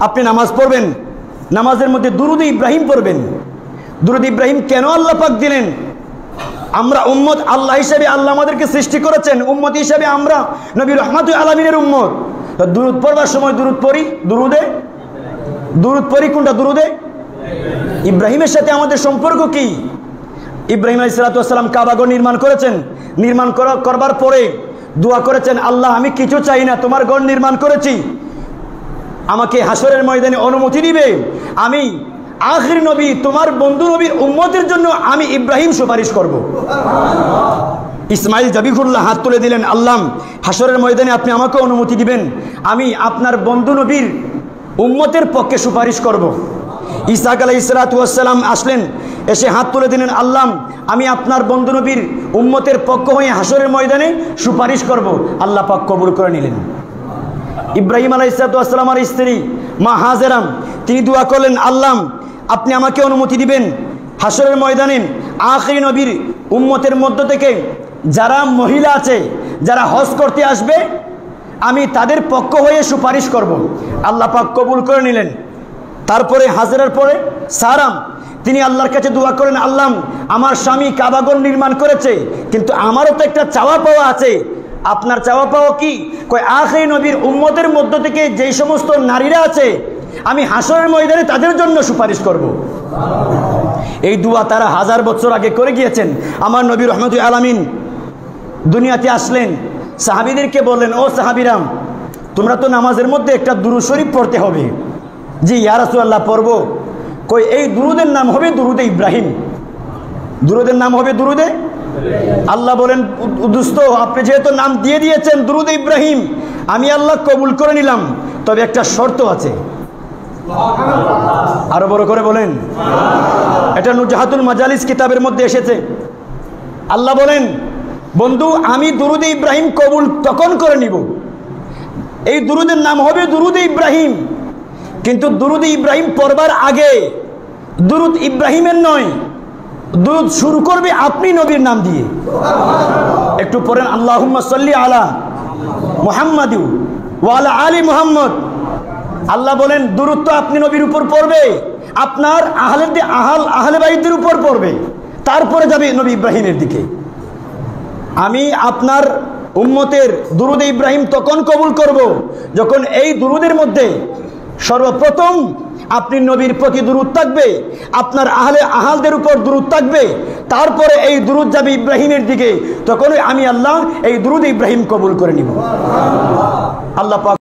আপনি নামাজ পড়বেন, নামাজের মধ্যে দুরুদ ইব্রাহিম পড়বেন। দুরুদ ইব্রাহিম কেন আল্লাহ পাক দিলেন? আমরা উম্মত, আল্লাহ হিসেবে আল্লাহ আমাদেরকে সৃষ্টি করেছেন, উম্মত হিসেবে আমরা নবী রহমাতুল আলামিনের উম্মত। তো দুরুদ পড়বার সময় দুরুদ পড়ি, দুরুদ পড়ি কোনটা? দুরুদে ইব্রাহিমের সাথে আমাদের সম্পর্ক কি? ইব্রাহিম আলাইহিস সালাতু ওয়াস সালাম কাবাঘর নির্মাণ করেছেন। নির্মাণ করবার পরে দোয়া করেছেন, আল্লাহ আমি কিছু চাই না, তোমার ঘর নির্মাণ করেছি, আমাকে হাসরের ময়দানে অনুমতি দিবে, আমি আখির নবী তোমার বন্ধু নবীর উম্মতের জন্য আমি ইব্রাহিম সুপারিশ করব। ইসমাইল জাবিহুল্লাহ হাত তুলে দিলেন, আল্লাহ হাসরের ময়দানে আপনি আমাকে অনুমতি দিবেন, আমি আপনার বন্ধু নবীর উম্মতের পক্ষে সুপারিশ করব। ইসহাক আলাইহিস সালাতু ওয়াস সালাম আসলেন, এসে হাত তুলে দিলেন, আল্লাহ আমি আপনার বন্ধু নবীর উম্মতের পক্ষ হয়ে হাসরের ময়দানে সুপারিশ করব। আল্লাহ পাক কবুল করে নিলেন। ইব্রাহিম আলাইহিস সালাতু ওয়াস সালামের স্ত্রী মা হাজেরা তিনি দোয়া করলেন, আল্লাহ আপনি আমাকে অনুমতি দিবেন হাসরের ময়দানে আখির নবীর উম্মতের মধ্য থেকে যারা মহিলা আছে, যারা হজ করতে আসবে, আমি তাদের পক্ষ হয়ে সুপারিশ করব। আল্লাহ পাক কবুল করে নিলেন। তারপরে হাজেরার পরে সারাম তিনি আল্লাহর কাছে দোয়া করেন, আল্লাহ আমার স্বামী কাবাঘর নির্মাণ করেছে, কিন্তু আমারও তো একটা চাওয়া পাওয়া আছে, আপনার চাওয়া পাওয়া কি? কই আখির নবীর উম্মতের মধ্য থেকে যেই সমস্ত নারীরা আছে আমি হাসরের ময়দানে তাদের জন্য সুপারিশ করব। এই দোয়া তারা 1000 বছর আগে করে গিয়েছেন। আমার নবী রহমাতুল আলামিন দুনিয়াতে আসলেন, সাহাবীদেরকে বললেন, ও সাহাবীরাম তোমরা তো নামাজের মধ্যে একটা দুরূদ শরীফ পড়তে হবে। জি ইয়া রাসূলুল্লাহ পড়ব। কই এই দুরুদের নাম হবে দুরুদে ইব্রাহিম। দুরুদের নাম হবে দুরুদে। আল্লাহ বলেন, দোস্ত আপনি যেহেতু নাম দিয়ে দিয়েছেন দুরুদে ইব্রাহিম, আমি আল্লাহ কবুল করে নিলাম, তবে একটা শর্ত আছে। আরো বড় করে বলেন। এটা নুজহাতুল মাজালিস কিতাবের মধ্যে এসেছে। আল্লাহ বলেন, বন্ধু আমি দুরুদে ইব্রাহিম কবুল তখন করে নিব, এই দুরুদের নাম হবে দুরুদে ইব্রাহিম, কিন্তু দুরুদে ইব্রাহিম পড়বার আগে দুরুদ ইব্রাহিমের নয়, দুরুদ শুরু করবে আপনি নবীর নাম দিয়ে। একটু পড়েন, আল্লাহুম্মা সাল্লি আলা মুহাম্মাদ ওয়া আলা আলি মুহাম্মদ। আল্লাহ বলেন দুরুদ তো আপনি নবীর উপর পড়বে, আপনার আহলে বাইতের উপর পড়বে, তারপরে যাবে নবী ইব্রাহিমের দিকে। আমি আপনার উম্মতের দুরুদে ইব্রাহিম তখন কবুল করব যখন এই দুরুদের মধ্যে সর্বপ্রথম আপনি নবীর প্রতি দুরুদ থাকবে, আপনার আহলদের উপর দুরুদ থাকবে, তারপরে এই দুরুদ যাবে ইব্রাহিমের দিকে, তখন আমি আল্লাহ এই দুরুদ ইব্রাহিম কবুল করে নিব। আল্লাহ পাক